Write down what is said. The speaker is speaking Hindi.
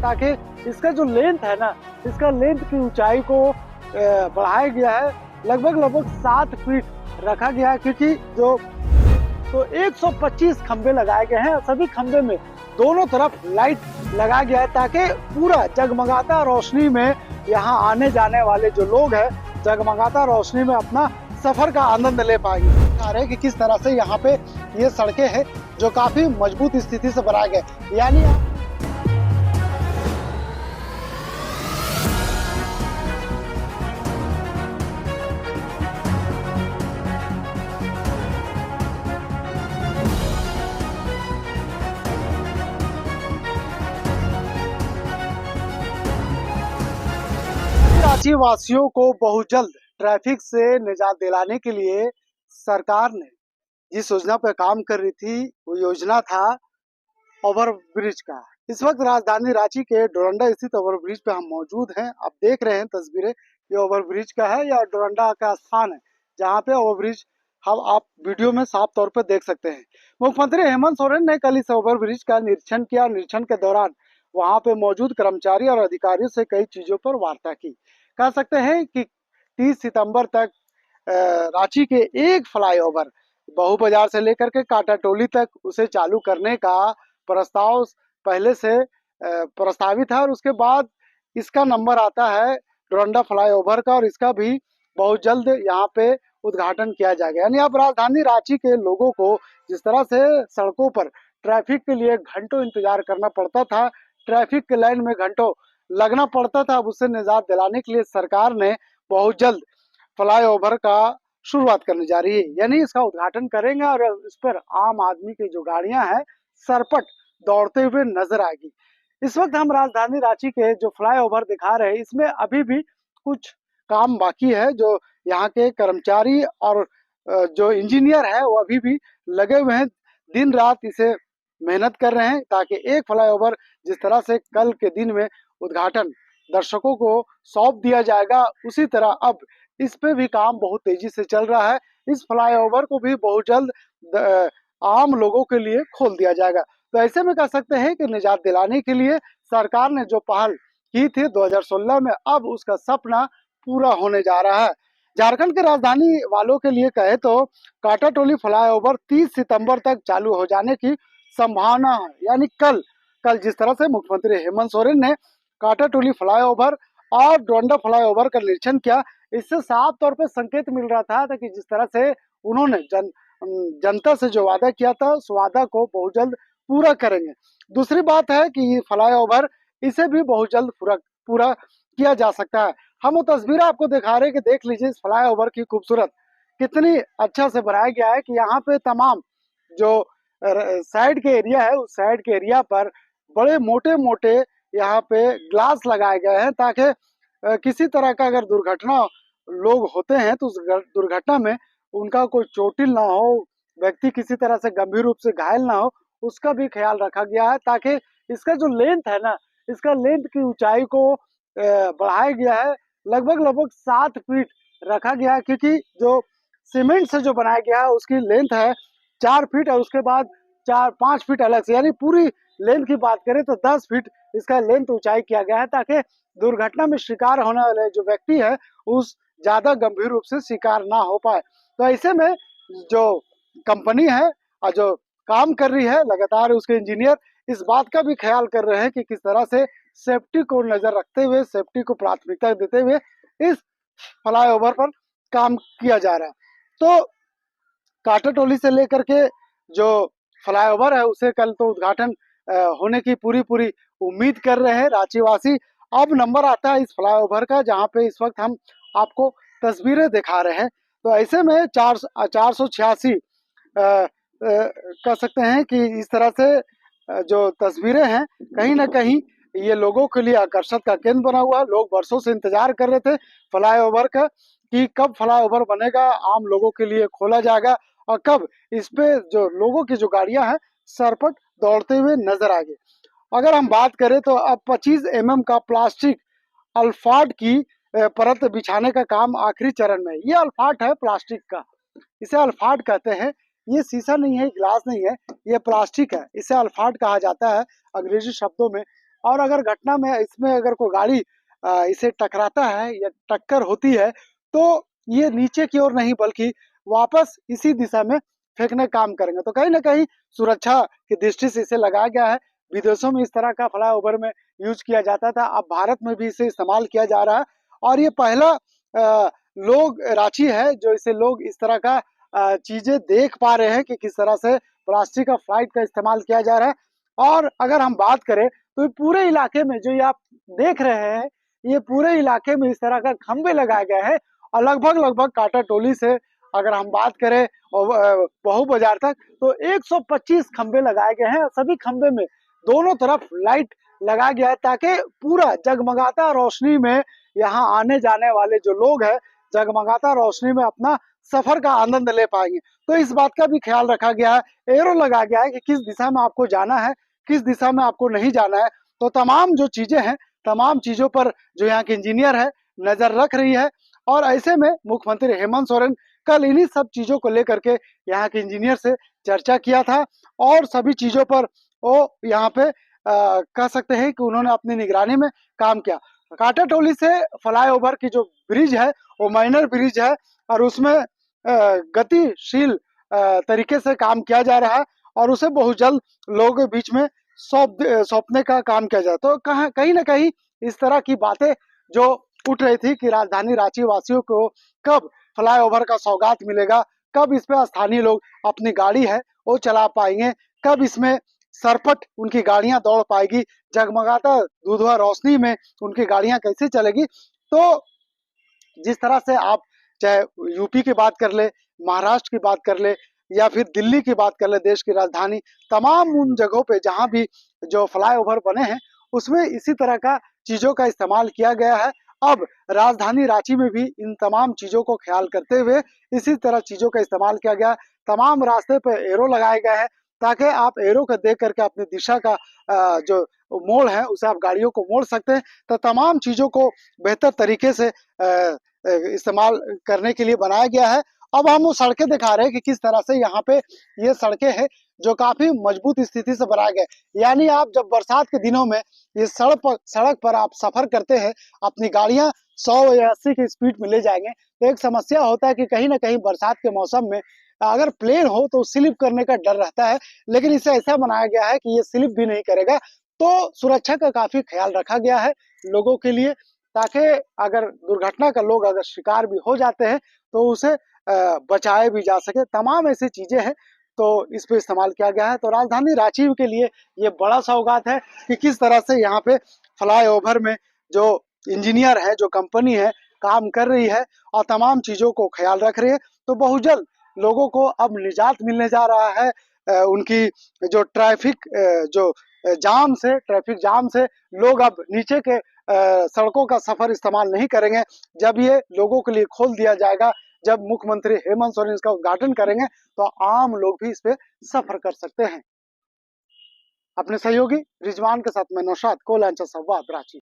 ताकि इसका जो लेंथ है ना, इसका लेंथ की ऊंचाई को बढ़ाया गया है। लगभग 7 फीट रखा गया है, क्योंकि जो तो 125 खंबे लगाए गए हैं। सभी खंबे में दोनों तरफ लाइट लगा गया है, ताकि पूरा जगमगाता रोशनी में यहाँ आने जाने वाले जो लोग हैं जगमगाता रोशनी में अपना सफर का आनंद ले पाएंगे। दिखा रहे हैं कि किस तरह से यहाँ पे ये सड़कें हैं जो काफी मजबूत स्थिति से बनाए गए। यानी रांची वासियों को बहुत जल्द ट्रैफिक से निजात दिलाने के लिए सरकार ने जिस योजना पर काम कर रही थी, वो योजना था ओवर ब्रिज का। इस वक्त राजधानी रांची के डोरंडा स्थित ओवर ब्रिज पे हम मौजूद हैं। आप देख रहे हैं तस्वीरें, ये ओवर ब्रिज का है या डोरंडा का स्थान है जहाँ पे ओवर ब्रिज हम आप वीडियो में साफ तौर पर देख सकते हैं। मुख्यमंत्री हेमंत सोरेन ने कल इस ओवर ब्रिज का निरीक्षण किया। निरीक्षण के दौरान वहां पे मौजूद कर्मचारी और अधिकारियों से कई चीजों पर वार्ता की। कह सकते हैं कि 30 सितंबर तक रांची के एक फ्लाईओवर बहू बाजार से लेकर के कांटा टोली तक उसे चालू करने का प्रस्ताव पहले से प्रस्तावित है, और उसके बाद इसका नंबर आता है डोरंडा फ्लाईओवर का, और इसका भी बहुत जल्द यहाँ पे उद्घाटन किया जाएगा। यानी अब राजधानी रांची के लोगों को जिस तरह से सड़कों पर ट्रैफिक के लिए घंटों इंतजार करना पड़ता था, ट्रैफिक के लाइन में घंटों लगना पड़ता था, अब उससे निजात दिलाने के लिए सरकार ने बहुत जल्द फ्लाईओवर का शुरुआत करने जा रही है। यानी इसका उद्घाटन करेंगे और इस पर आम आदमी की जो गाड़ियां हैं सरपट दौड़ते हुए नजर आएगी। इस वक्त हम राजधानी रांची के जो फ्लाईओवर दिखा रहे हैं, इसमें अभी भी कुछ काम बाकी है। जो यहाँ के कर्मचारी और जो इंजीनियर है वो अभी भी लगे हुए हैं, दिन रात इसे मेहनत कर रहे हैं, ताकि एक फ्लाईओवर जिस तरह से कल के दिन में उद्घाटन दर्शकों को सौंप दिया जाएगा, उसी तरह अब इस पे भी काम बहुत तेजी से चल रहा है। इस फ्लाईओवर को भी बहुत जल्द आम लोगों के लिए खोल दिया जाएगा। तो ऐसे में कह सकते हैं कि निजात दिलाने के लिए सरकार ने जो पहल की थी 2016 में, अब उसका सपना पूरा होने जा रहा है। झारखंड के राजधानी वालों के लिए कहे तो कांटा टोली फ्लाईओवर 30 सितंबर तक चालू हो जाने की संभावना है। यानी कल जिस तरह से मुख्यमंत्री हेमंत सोरेन ने कांटा टोली फ्लाईओवर और डोरंडा फ्लाईओवर का निरीक्षण किया, इससे साफ तौर पर संकेत मिल रहा था कि जिस तरह से उन्होंने जनता से जो वादा किया था, उस वादा को बहुत जल्द पूरा करेंगे। दूसरी बात है कि ये फ्लाईओवर इसे भी बहुत जल्द पूरा किया जा सकता है। हम वो तस्वीरें आपको दिखा रहे हैं कि देख लीजिए इस फ्लाईओवर की खूबसूरत कितनी अच्छा से बनाया गया है कि यहाँ पे तमाम जो साइड के एरिया है, उस साइड के एरिया पर बड़े मोटे मोटे यहाँ पे ग्लास लगाए गए हैं, ताकि किसी तरह का अगर दुर्घटना लोग होते हैं तो उस दुर्घटना में उनका कोई चोटिल ना हो, व्यक्ति किसी तरह से गंभीर रूप से घायल ना हो, उसका भी ख्याल रखा गया है। ताकि इसका जो लेंथ है ना, इसका लेंथ की ऊंचाई को बढ़ाया गया है। लगभग 7 फीट रखा गया है, क्योंकि जो सीमेंट से जो बनाया गया है उसकी लेंथ है 4 फीट, और उसके बाद 4-5 फीट अलग से, यानी पूरी लेंथ की बात करें तो 10 फीट इसका लेंथ ऊंचाई किया गया है, ताकि दुर्घटना में शिकार होने वाले जो व्यक्ति है उस ज्यादा गंभीर रूप से शिकार ना हो पाए। तो ऐसे में जो कंपनी है और जो काम कर रही है लगातार, उसके इंजीनियर इस बात का भी ख्याल कर रहे हैं कि किस तरह से सेफ्टी को नजर रखते हुए, सेफ्टी को प्राथमिकता देते हुए इस फ्लाईओवर पर काम किया जा रहा है। तो कांटा टोली से लेकर के जो फ्लाईओवर है उसे कल तो उद्घाटन होने की पूरी उम्मीद कर रहे हैं रांची वासी। अब नंबर आता है इस फ्लाईओवर का, जहां पे इस वक्त हम आपको तस्वीरें दिखा रहे हैं। तो ऐसे में 486 कह सकते हैं कि इस तरह से जो तस्वीरें हैं, कहीं ना कहीं ये लोगों के लिए आकर्षण का केंद्र बना हुआ है। लोग वर्षों से इंतजार कर रहे थे फ्लाईओवर का कि कब फ्लाईओवर बनेगा, आम लोगों के लिए खोला जाएगा, और कब इस पे जो लोगों की जो गाड़ियां हैं सरपट दौड़ते हुए नजर आएंगे। अगर हम बात करें तो अब 25 का प्लास्टिक अल्फाट की परत बिछाने का काम आखिरी चरण में है। ये अल्फाट है प्लास्टिक का, इसे अल्फाट कहते हैं। ये शीशा नहीं है, ग्लास नहीं है, ये प्लास्टिक है, इसे अल्फाट कहा जाता है अंग्रेजी शब्दों में। और अगर घटना में इसमें अगर कोई गाड़ी इसे टकराता है या टक्कर होती है, तो ये नीचे की ओर नहीं बल्कि वापस इसी दिशा में फेंकने का काम करेंगे। तो कहीं न कहीं सुरक्षा की दृष्टि से इसे लगाया गया है। विदेशों में इस तरह का फ्लाईओवर में यूज़ किया जाता था, अब भारत में भी इसे इस्तेमाल किया जा रहा है और ये पहला लोग रांची है जो इसे लोग इस तरह का चीज़ें देख पा रहे हैं कि किस तरह से प्लास्टिक का फ्लाइट का इस्तेमाल किया जा रहा है। और अगर हम बात करें तो पूरे इलाके में जो ये आप देख रहे हैं, ये पूरे इलाके में इस तरह का खंभे लगाए गए हैं और लगभग कांटा टोली से अगर हम बात करें बहू बाजार तक तो 125 खंभे लगाए गए हैं। सभी खंभे में दोनों तरफ लाइट लगाया गया है ताकि पूरा जगमगाता रोशनी में यहाँ आने जाने वाले जो लोग हैं जगमगाता रोशनी में अपना सफर का आनंद ले पाएंगे। तो इस बात का भी ख्याल रखा गया है, एरो लगाया गया है कि किस दिशा में आपको जाना है, किस दिशा में आपको नहीं जाना है। तो तमाम जो चीजें हैं, तमाम चीजों पर जो यहाँ की इंजीनियर है नजर रख रही है और ऐसे में मुख्यमंत्री हेमंत सोरेन कल इन्हीं सब चीजों को लेकर के यहाँ के इंजीनियर से चर्चा किया था और सभी चीजों पर वो यहाँ पे कह सकते हैं कि उन्होंने अपनी निगरानी में काम किया। कांटा टोली से फ्लाईओवर की जो ब्रिज है वो माइनर ब्रिज है और उसमें गतिशील तरीके से काम किया जा रहा है और उसे बहुत जल्द लोगों के बीच में सौंपने का काम किया जाए। तो कहीं ना कहीं इस तरह की बातें जो उठ रही थी कि राजधानी रांची वासियों को कब फ्लाईओवर का सौगात मिलेगा, कब इस पे स्थानीय लोग अपनी गाड़ी है वो चला पाएंगे, कब इसमें सरपट उनकी गाड़ियां दौड़ पाएगी, जगमगाता दूधवा रोशनी में उनकी गाड़ियां कैसे चलेगी। तो जिस तरह से आप चाहे यूपी की बात कर ले, महाराष्ट्र की बात कर ले या फिर दिल्ली की बात कर ले, देश की राजधानी, तमाम उन जगहों पे जहां भी जो फ्लाईओवर बने हैं उसमें इसी तरह का चीजों का इस्तेमाल किया गया है। अब राजधानी रांची में भी इन तमाम चीजों को ख्याल करते हुए इसी तरह चीजों का इस्तेमाल किया गया। तमाम रास्ते पे एरो लगाए गए हैं ताकि आप एरो को देख करके अपनी दिशा का जो मोड़ है उसे आप गाड़ियों को मोड़ सकते हैं। तो तमाम चीजों को बेहतर तरीके से इस्तेमाल करने के लिए बनाया गया है। अब हम वो सड़कें दिखा रहे हैं कि किस तरह से यहाँ पे ये सड़कें हैं जो काफी मजबूत स्थिति से बनाए गए। यानी आप जब बरसात के दिनों में ये सड़क पर आप सफर करते हैं, अपनी गाड़ियां 100 या 80 की स्पीड में ले जाएंगे तो एक समस्या होता है कि कहीं ना कहीं बरसात के मौसम में अगर प्लेन हो तो स्लिप करने का डर रहता है, लेकिन इसे ऐसा बनाया गया है कि ये स्लिप भी नहीं करेगा। तो सुरक्षा का काफी ख्याल रखा गया है लोगों के लिए ताकि अगर दुर्घटना का लोग अगर शिकार भी हो जाते हैं तो उसे बचाए भी जा सके। तमाम ऐसी चीजें हैं तो इस पे इस्तेमाल किया गया है। तो राजधानी रांची के लिए ये बड़ा सौगात है कि किस तरह से यहाँ पे फ्लाईओवर में जो इंजीनियर है, जो कंपनी है काम कर रही है और तमाम चीजों को ख्याल रख रही है। तो बहुत जल्द लोगों को अब निजात मिलने जा रहा है उनकी जो ट्रैफिक जाम से लोग अब नीचे के सड़कों का सफर इस्तेमाल नहीं करेंगे। जब ये लोगों के लिए खोल दिया जाएगा, जब मुख्यमंत्री हेमंत सोरेन इसका उद्घाटन करेंगे तो आम लोग भी इस पे सफर कर सकते हैं। अपने सहयोगी रिजवान के साथ मैं नौशाद, कोयलांचल संवाद, रांची।